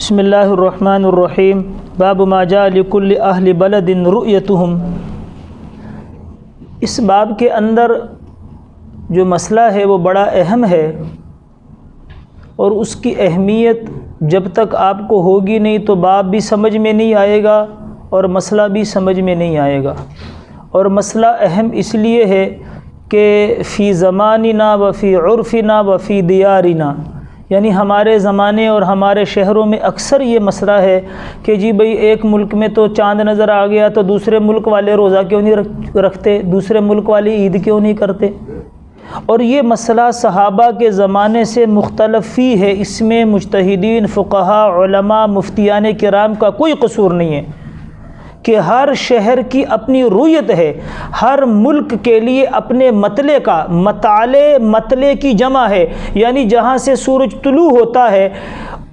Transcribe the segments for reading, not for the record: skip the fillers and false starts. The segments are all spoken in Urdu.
بسم اللہ الرحمن الرحیم باب ما جاء لکل اہل بلد رؤیتہم۔ اس باب کے اندر جو مسئلہ ہے وہ بڑا اہم ہے، اور اس کی اہمیت جب تک آپ کو ہوگی نہیں تو باب بھی سمجھ میں نہیں آئے گا اور مسئلہ بھی سمجھ میں نہیں آئے گا۔ اور مسئلہ اہم اس لیے ہے کہ فی زماننا و فی عرفنا و فی دیارنا، یعنی ہمارے زمانے اور ہمارے شہروں میں اکثر یہ مسئلہ ہے کہ جی بھئی ایک ملک میں تو چاند نظر آ گیا تو دوسرے ملک والے روزہ کیوں نہیں رکھتے، دوسرے ملک والے عید کیوں نہیں کرتے۔ اور یہ مسئلہ صحابہ کے زمانے سے مختلف ہی ہے، اس میں مجتہدین، فقہاء، علماء، مفتیان کرام کا کوئی قصور نہیں ہے کہ ہر شہر کی اپنی رویت ہے، ہر ملک کے لیے اپنے مطلع کا، مطلع کی جمع ہے، یعنی جہاں سے سورج طلوع ہوتا ہے،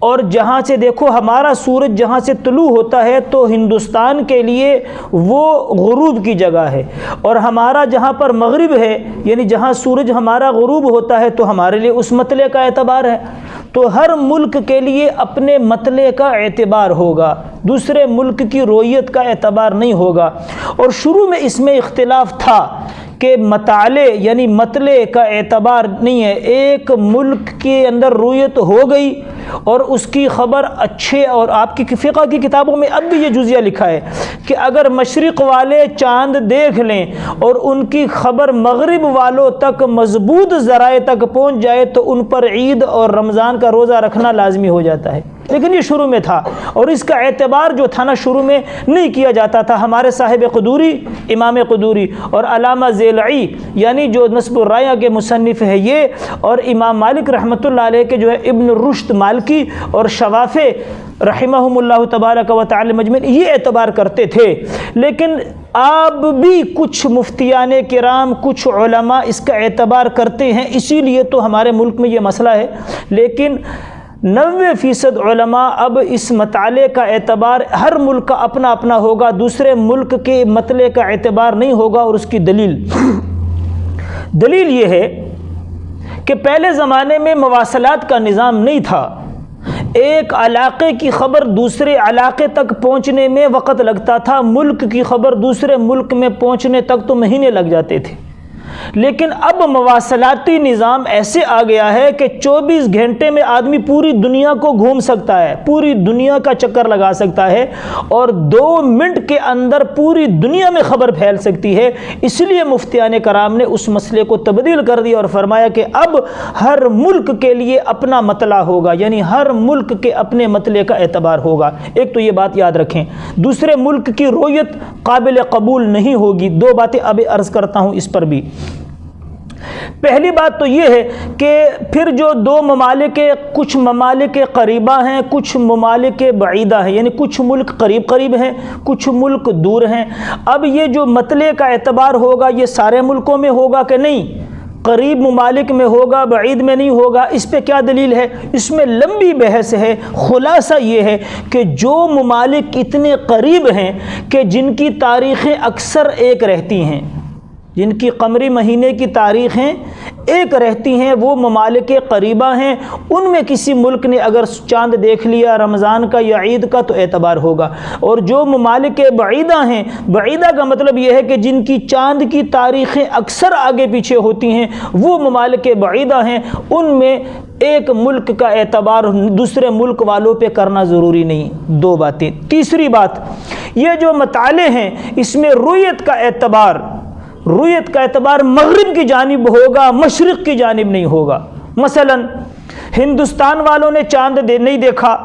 اور جہاں سے دیکھو ہمارا سورج جہاں سے طلوع ہوتا ہے تو ہندوستان کے لیے وہ غروب کی جگہ ہے، اور ہمارا جہاں پر مغرب ہے یعنی جہاں سورج ہمارا غروب ہوتا ہے تو ہمارے لیے اس مطلع کا اعتبار ہے۔ تو ہر ملک کے لیے اپنے مطلع کا اعتبار ہوگا، دوسرے ملک کی رویت کا اعتبار نہیں ہوگا۔ اور شروع میں اس میں اختلاف تھا کہ مطالع یعنی مطلع کا اعتبار نہیں ہے، ایک ملک کے اندر رویت ہو گئی اور اس کی خبر اچھے، اور آپ کی فقہ کی کتابوں میں اب بھی یہ جزیہ لکھا ہے کہ اگر مشرق والے چاند دیکھ لیں اور ان کی خبر مغرب والوں تک مضبوط ذرائع تک پہنچ جائے تو ان پر عید اور رمضان کا روزہ رکھنا لازمی ہو جاتا ہے۔ لیکن یہ شروع میں تھا، اور اس کا اعتبار جو تھا نا شروع میں نہیں کیا جاتا تھا۔ ہمارے صاحب قدوری، امام قدوری، اور علامہ ذیلعی یعنی جو نصب الرایہ کے مصنف ہے یہ، اور امام مالک رحمۃ اللہ علیہ کے جو ہے ابن رشد مالکی اور شوافع رحمہم اللہ تبارک و تعالی مجمعین، یہ اعتبار کرتے تھے۔ لیکن اب بھی کچھ مفتیان کرام، کچھ علماء اس کا اعتبار کرتے ہیں، اسی لیے تو ہمارے ملک میں یہ مسئلہ ہے۔ لیکن 90% علماء اب اس مطالعے کا اعتبار ہر ملک کا اپنا اپنا ہوگا، دوسرے ملک کے مطلع کا اعتبار نہیں ہوگا۔ اور اس کی دلیل یہ ہے کہ پہلے زمانے میں مواصلات کا نظام نہیں تھا، ایک علاقے کی خبر دوسرے علاقے تک پہنچنے میں وقت لگتا تھا، ملک کی خبر دوسرے ملک میں پہنچنے تک تو مہینے لگ جاتے تھے۔ لیکن اب مواصلاتی نظام ایسے آ گیا ہے کہ 24 گھنٹے میں آدمی پوری دنیا کو گھوم سکتا ہے، پوری دنیا کا چکر لگا سکتا ہے، اور 2 منٹ کے اندر پوری دنیا میں خبر پھیل سکتی ہے۔ اس لیے مفتیان کرام نے اس مسئلے کو تبدیل کر دیا اور فرمایا کہ اب ہر ملک کے لیے اپنا مطلع ہوگا، یعنی ہر ملک کے اپنے مطلع کا اعتبار ہوگا۔ ایک تو یہ بات یاد رکھیں، دوسرے ملک کی رویت قابل قبول نہیں ہوگی۔ 2 باتیں اب عرض کرتا ہوں اس پر بھی۔ پہلی بات تو یہ ہے کہ پھر جو 2 ممالک، کچھ ممالک قریبہ ہیں، کچھ ممالک بعیدہ ہیں، یعنی کچھ ملک قریب قریب ہیں، کچھ ملک دور ہیں۔ اب یہ جو مطلع کا اعتبار ہوگا یہ سارے ملکوں میں ہوگا کہ نہیں؟ قریب ممالک میں ہوگا، بعید میں نہیں ہوگا۔ اس پہ کیا دلیل ہے؟ اس میں لمبی بحث ہے۔ خلاصہ یہ ہے کہ جو ممالک اتنے قریب ہیں کہ جن کی تاریخیں اکثر ایک رہتی ہیں، جن کی قمری مہینے کی تاریخیں ایک رہتی ہیں، وہ ممالک قریبہ ہیں، ان میں کسی ملک نے اگر چاند دیکھ لیا رمضان کا یا عید کا تو اعتبار ہوگا۔ اور جو ممالک بعیدہ ہیں، بعیدہ کا مطلب یہ ہے کہ جن کی چاند کی تاریخیں اکثر آگے پیچھے ہوتی ہیں، وہ ممالک بعیدہ ہیں، ان میں ایک ملک کا اعتبار دوسرے ملک والوں پہ کرنا ضروری نہیں۔ 2 باتیں۔ تیسری بات، یہ جو مطالعے ہیں اس میں رویت کا اعتبار مغرب کی جانب ہوگا، مشرق کی جانب نہیں ہوگا۔ مثلا ہندوستان والوں نے چاند نہیں دیکھا،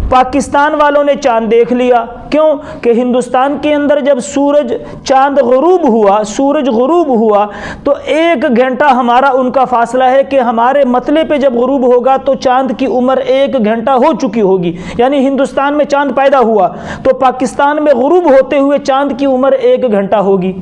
پاکستان والوں نے چاند دیکھ لیا۔ کیوں کہ ہندوستان کے اندر جب چاند غروب ہوا تو 1 گھنٹہ ہمارا ان کا فاصلہ ہے کہ ہمارے مطلع پہ جب غروب ہوگا تو چاند کی عمر 1 گھنٹہ ہو چکی ہوگی، یعنی ہندوستان میں چاند پیدا ہوا تو پاکستان میں غروب ہوتے ہوئے چاند کی عمر 1 گھنٹہ ہوگی،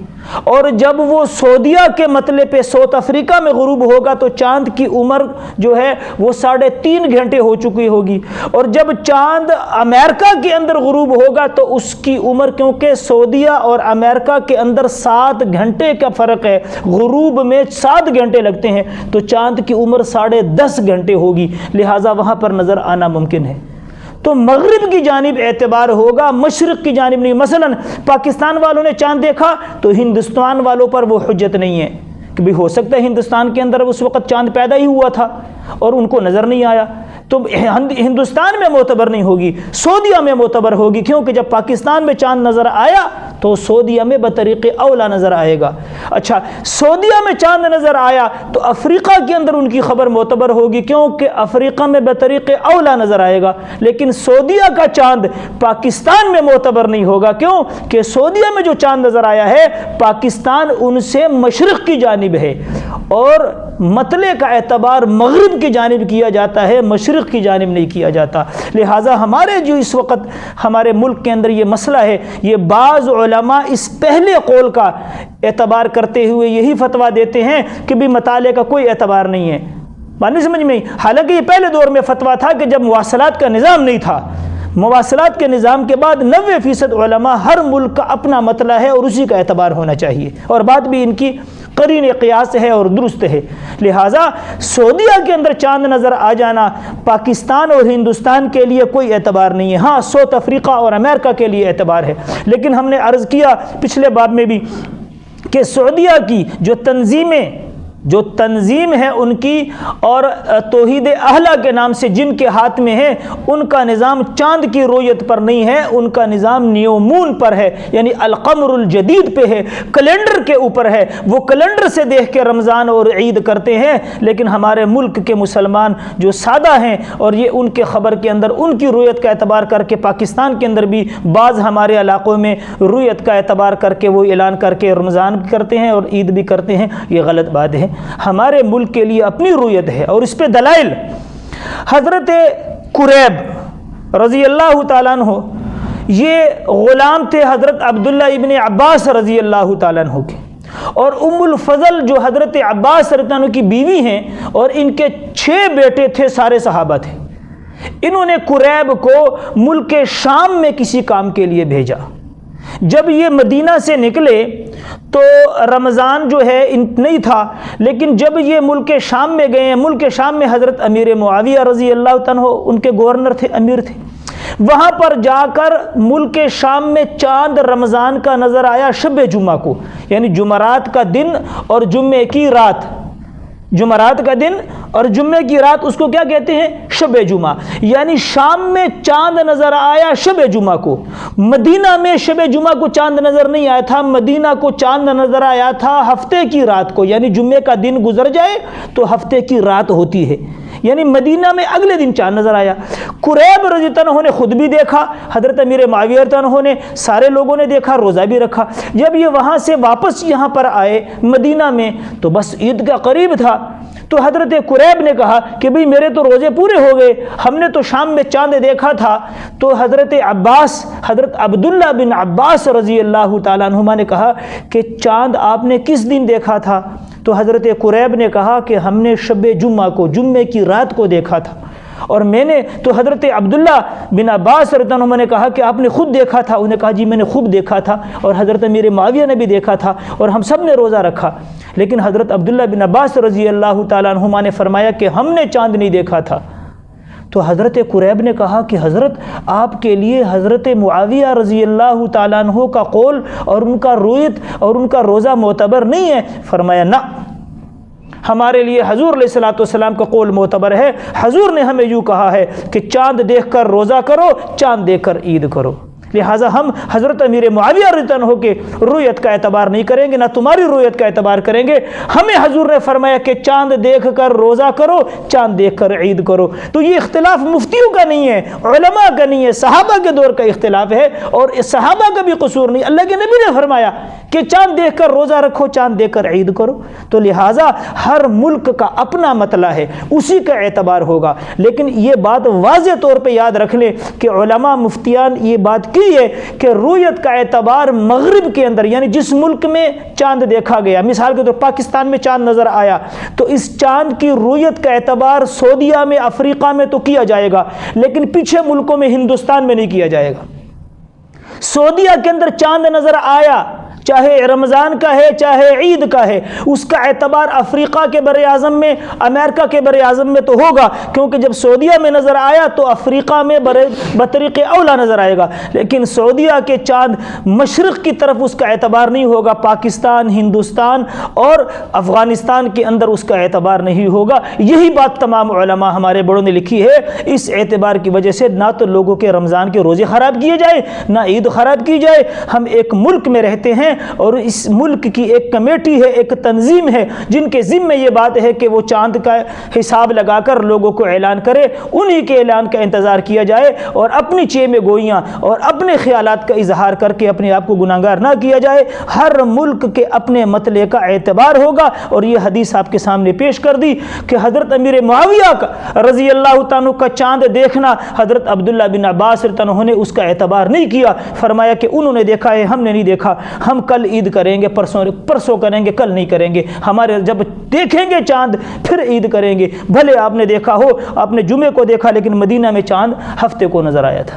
اور جب وہ سعودیہ کے مطلع پہ ساؤتھ افریقہ میں غروب ہوگا تو چاند کی عمر جو ہے وہ 3.5 گھنٹے ہو چکی ہوگی، اور جب چاند امریکہ کے اندر غروب ہوگا تو اس کی عمر، کیونکہ سعودیہ اور امریکہ کے اندر 7 گھنٹے کا فرق ہے، غروب میں 7 گھنٹے لگتے ہیں، تو چاند کی عمر 10.5 گھنٹے ہوگی، لہٰذا وہاں پر نظر آنا ممکن ہے۔ تو مغرب کی جانب اعتبار ہوگا، مشرق کی جانب نہیں۔ مثلا پاکستان والوں نے چاند دیکھا تو ہندوستان والوں پر وہ حجت نہیں ہے کہ بھی ہو سکتا ہے ہندوستان کے اندر اس وقت چاند پیدا ہی ہوا تھا اور ان کو نظر نہیں آیا، تو ہندوستان میں معتبر نہیں ہوگی، سعودیہ میں معتبر ہوگی، کیونکہ جب پاکستان میں چاند نظر آیا تو سعودیہ میں بطریق اولا نظر آئے گا۔ اچھا، سعودیہ میں چاند نظر آیا تو افریقہ کے اندر ان کی خبر معتبر ہوگی، کیونکہ افریقہ میں بطریق اولا نظر آئے گا، لیکن سعودیہ کا چاند پاکستان میں معتبر نہیں ہوگا، کیوں کہ سعودیہ میں جو چاند نظر آیا ہے پاکستان ان سے مشرق کی جانب ہے، اور مطلع کا اعتبار مغرب کی جانب کیا جاتا ہے، مشرق کی جانب نہیں کیا جاتا۔ لہٰذا ہمارے جو اس وقت ہمارے ملک کے اندر یہ مسئلہ ہے، یہ بعض علماء اس پہلے قول کا اعتبار کرتے ہوئے یہی فتویٰ دیتے ہیں کہ بھی مطالعے کا کوئی اعتبار نہیں ہے۔ بات نہیں سمجھ میں؟ حالانکہ یہ پہلے دور میں فتویٰ تھا کہ جب مواصلات کا نظام نہیں تھا، مواصلات کے نظام کے بعد 90% علماء ہر ملک کا اپنا مطلع ہے اور اسی کا اعتبار ہونا چاہیے، اور بات بھی ان کی قرین قیاس ہے اور درست ہے۔ لہٰذا سعودیہ کے اندر چاند نظر آ جانا پاکستان اور ہندوستان کے لیے کوئی اعتبار نہیں ہے، ہاں ساؤتھ افریقہ اور امریکہ کے لیے اعتبار ہے۔ لیکن ہم نے عرض کیا پچھلے باب میں بھی کہ سعودیہ کی جو تنظیم ہے ان کی، اور توحید اہلہ کے نام سے جن کے ہاتھ میں ہے، ان کا نظام چاند کی رؤیت پر نہیں ہے، ان کا نظام نیو مون پر ہے، یعنی القمر الجدید پہ ہے، کیلنڈر کے اوپر ہے، وہ کیلنڈر سے دیکھ کے رمضان اور عید کرتے ہیں۔ لیکن ہمارے ملک کے مسلمان جو سادہ ہیں، اور یہ ان کے خبر کے اندر ان کی رؤیت کا اعتبار کر کے پاکستان کے اندر بھی بعض ہمارے علاقوں میں رؤیت کا اعتبار کر کے وہ اعلان کر کے رمضان بھی کرتے ہیں اور عید بھی کرتے ہیں، یہ غلط بات ہے۔ ہمارے ملک کے لیے اپنی رؤیت ہے، اور اس پہ دلائل حضرت قریب رضی اللہ تعالیٰ عنہ، یہ غلام تھے حضرت عبداللہ ابن عباس رضی اللہ تعالیٰ عنہ کے، اور ام الفضل جو حضرت عباس رضی اللہ عنہ کی بیوی ہیں، اور ان کے 6 بیٹے تھے، سارے صحابہ تھے۔ انہوں نے قریب کو ملک شام میں کسی کام کے لیے بھیجا۔ جب یہ مدینہ سے نکلے تو رمضان جو ہے نہیں تھا، لیکن جب یہ ملک شام میں گئے، ملک شام میں حضرت امیر معاویہ رضی اللہ عنہ ان کے گورنر تھے، امیر تھے، وہاں پر جا کر ملک شام میں چاند رمضان کا نظر آیا شب جمعہ کو، یعنی جمعرات کا دن اور جمعے کی رات، جمعرات کا دن اور جمعے کی رات، اس کو کیا کہتے ہیں؟ شب جمعہ۔ یعنی شام میں چاند نظر آیا شب جمعہ کو، مدینہ میں شب جمعہ کو چاند نظر نہیں آیا تھا، مدینہ کو چاند نظر آیا تھا ہفتے کی رات کو، یعنی جمعے کا دن گزر جائے تو ہفتے کی رات ہوتی ہے، یعنی مدینہ میں اگلے دن چاند نظر آیا۔ قریب رضی اللہ عنہ نے خود بھی دیکھا، حضرت امیر معاویہ رضی اللہ عنہ نے، سارے لوگوں نے دیکھا، روزہ بھی رکھا۔ جب یہ وہاں سے واپس یہاں پر آئے مدینہ میں تو بس عید کا قریب تھا، تو حضرت قریب نے کہا کہ بھئی میرے تو روزے پورے ہو گئے، ہم نے تو شام میں چاند دیکھا تھا۔ تو حضرت عبداللہ بن عباس رضی اللہ تعالیٰ عنہما نے کہا کہ چاند آپ نے کس دن دیکھا تھا؟ تو حضرت قریب نے کہا کہ ہم نے شب جمعہ کو، جمعے کی رات کو دیکھا تھا۔ اور میں نے تو حضرت عبداللہ بن عباس رضی اللہ عنہ نے کہا کہ آپ نے خود دیکھا تھا؟ انہوں نے کہا جی میں نے خوب دیکھا تھا، اور حضرت امیر معاویہ نے بھی دیکھا تھا، اور ہم سب نے روزہ رکھا۔ لیکن حضرت عبداللہ بن عباس رضی اللہ تعالیٰ عنہما نے فرمایا کہ ہم نے چاند نہیں دیکھا تھا۔ تو حضرت قریب نے کہا کہ حضرت آپ کے لیے حضرت معاویہ رضی اللہ تعالیٰ عنہ کا قول اور ان کا رؤیت اور ان کا روزہ معتبر نہیں ہے۔ فرمایا نہ، ہمارے لیے حضور علیہ الصلوۃ والسلام کا قول معتبر ہے۔ حضور نے ہمیں یوں کہا ہے کہ چاند دیکھ کر روزہ کرو، چاند دیکھ کر عید کرو۔ لہٰذا ہم حضرت امیر معاویہ رضی اللہ عنہ کے رؤیت کا اعتبار نہیں کریں گے، نہ تمہاری رؤیت کا اعتبار کریں گے۔ ہمیں حضور نے فرمایا کہ چاند دیکھ کر روزہ کرو، چاند دیکھ کر عید کرو۔ تو یہ اختلاف مفتیوں کا نہیں ہے، علماء کا نہیں ہے، صحابہ کے دور کا اختلاف ہے، اور صحابہ کا بھی قصور نہیں۔ اللہ کے نبی نے فرمایا کہ چاند دیکھ کر روزہ رکھو، چاند دیکھ کر عید کرو۔ تو لہٰذا ہر ملک کا اپنا مطلع ہے، اسی کا اعتبار ہوگا۔ لیکن یہ بات واضح طور پہ یاد رکھ لیں کہ علماء مفتیان یہ بات کی ہے کہ رؤیت کا اعتبار مغرب کے اندر، یعنی جس ملک میں چاند دیکھا گیا، مثال کے طور پاکستان میں چاند نظر آیا، تو اس چاند کی رؤیت کا اعتبار سعودیہ میں، افریقہ میں تو کیا جائے گا، لیکن پیچھے ملکوں میں، ہندوستان میں نہیں کیا جائے گا۔ سعودیہ کے اندر چاند نظر آیا، چاہے رمضان کا ہے چاہے عید کا ہے، اس کا اعتبار افریقہ کے بر اعظم میں، امریکہ کے بر اعظم میں تو ہوگا، کیونکہ جب سعودیہ میں نظر آیا تو افریقہ میں بطریق اولا نظر آئے گا، لیکن سعودیہ کے چاند مشرق کی طرف اس کا اعتبار نہیں ہوگا، پاکستان، ہندوستان اور افغانستان کے اندر اس کا اعتبار نہیں ہوگا۔ یہی بات تمام علماء ہمارے بڑوں نے لکھی ہے۔ اس اعتبار کی وجہ سے نہ تو لوگوں کے رمضان کے روزے خراب کیے جائے، نہ عید خراب کی جائے۔ ہم ایک ملک میں رہتے ہیں اور اس ملک کی ایک کمیٹی ہے، ایک تنظیم ہے، جن کے ذمہ یہ بات ہے کہ وہ چاند کا حساب لگا کر لوگوں کو اعلان کرے، انہی کے اعلان کا انتظار کیا جائے اور اپنی چیمے گوئیاں اور اپنے خیالات کا اظہار کر کے اپنے آپ کو گناہگار نہ کیا جائے۔ ہر ملک کے اپنے مسئلے کا اعتبار ہوگا، اور یہ حدیث آپ کے سامنے پیش کر دی کہ حضرت امیر معاویہ کا رضی اللہ تعالیٰ کا چاند دیکھنا، حضرت عبداللہ بن عباس رضی اللہ عنہ نے اس کا اعتبار نہیں کیا، فرمایا کہ انہوں نے دیکھا ہے، ہم نے نہیں دیکھا، ہم کل عید کریں گے، پرسوں کریں گے، کل نہیں کریں گے، ہمارے جب دیکھیں گے چاند پھر عید کریں گے۔ بھلے آپ نے دیکھا ہو، آپ نے جمعے کو دیکھا، لیکن مدینہ میں چاند ہفتے کو نظر آیا تھا۔